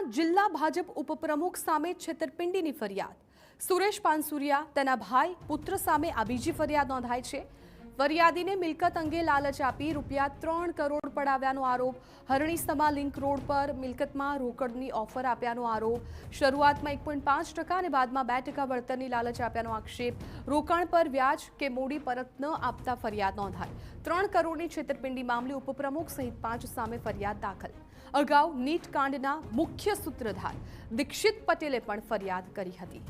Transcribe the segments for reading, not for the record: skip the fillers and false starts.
જિલ્લા ભાજપ ઉપપ્રમુખ સામે છેતરપિંડીની ફરિયાદ. સુરેશ પાનસુરિયા તેના ભાઈ પુત્ર સામે આ બીજી ફરિયાદ નોંધાઈ છે. ફરિયાદીને મિલકત અંગે લાલચ આપી ₹3 કરોડ પડાવ્યાનો આરોપ. હરણીસમા લિંક રોડ પર મિલકતમાં રોકડની ઓફર આપ્યાનો આરોપ. શરૂઆતમાં 1.5% અને બાદમાં 2% વળતરની લાલચ આપ્યાનો આક્ષેપ. રોકાણ પર વ્યાજ કે મૂડી પરત ન આપતા ફરિયાદ નોંધાઈ. 3 કરોડની છેતરપિંડી મામલે ઉપપ્રમુખ સહિત 5 સામે ફરિયાદ દાખલ. અગાઉ નીટ કાંડના મુખ્ય સૂત્રધાર દીક્ષિત પટેલે પણ ફરિયાદ કરી હતી.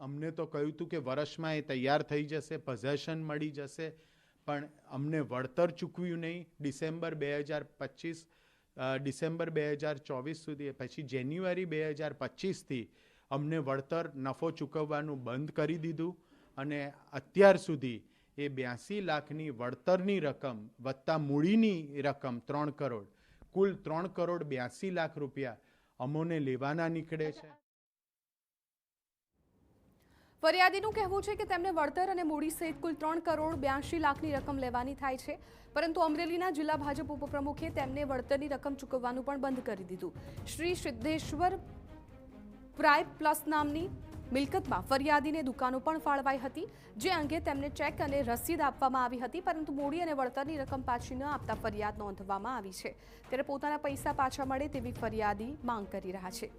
અમને તો કહ્યું હતું કે વર્ષમાં એ તૈયાર થઈ જશે, પોઝેશન મળી જશે, પણ અમને વળતર ચૂકવ્યું નહીં. ડિસેમ્બર 2024 સુધી, પછી જાન્યુઆરી 2025થી અમને વળતર નફો ચૂકવવાનું બંધ કરી દીધું અને અત્યાર સુધી એ 82 લાખની વળતરની રકમ વત્તા મૂડીની રકમ 3 કરોડ, કુલ 3 કરોડ 82 લાખ રૂપિયા અમોને લેવાના નીકળે છે. ફરિયાદીનું કહેવું છે કે તેમને વળતર અને મૂડી સહિત કુલ 3 કરોડ 82 લાખની રકમ લેવાની થાય છે, પરંતુ અમરેલીના જિલ્લા ભાજપ ઉપપ્રમુખે તેમને વળતરની રકમ ચૂકવવાનું પણ બંધ કરી દીધું. શ્રી સિદ્ધેશ્વર પ્રાઇમ પ્લસ નામની મિલકતમાં ફરિયાદીને દુકાનો પણ ફાળવાઈ હતી, જે અંગે તેમને ચેક અને રસીદ આપવામાં આવી હતી, પરંતુ મૂડી અને વળતરની રકમ પાછી ન આપતા ફરિયાદ નોંધવામાં આવી છે. ત્યારે પોતાના પૈસા પાછા મળે તેવી ફરિયાદી માંગ કરી રહ્યા છે.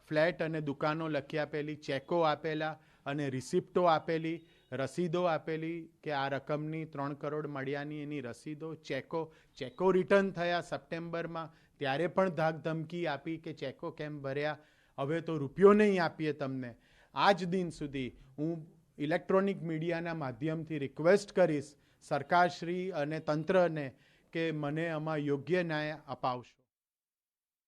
ફ્લેટ અને દુકાનો લખી આપેલી, ચેકો આપેલા અને રિસિપ્ટો આપેલી, રસીદો આપેલી કે આ રકમની 3 કરોડ મળ્યાની એની રસીદો, ચેકો રિટર્ન થયા સપ્ટેમ્બરમાં, ત્યારે પણ ધાક ધમકી આપી કે ચેકો કેમ ભર્યા, હવે તો રૂપિયો નહીં આપીએ તમને. આજ દિન સુધી હું ઇલેક્ટ્રોનિક મીડિયાના માધ્યમથી રિક્વેસ્ટ કરીશ સરકારશ્રી અને તંત્રને કે મને આમાં યોગ્ય ન્યાય અપાવશો.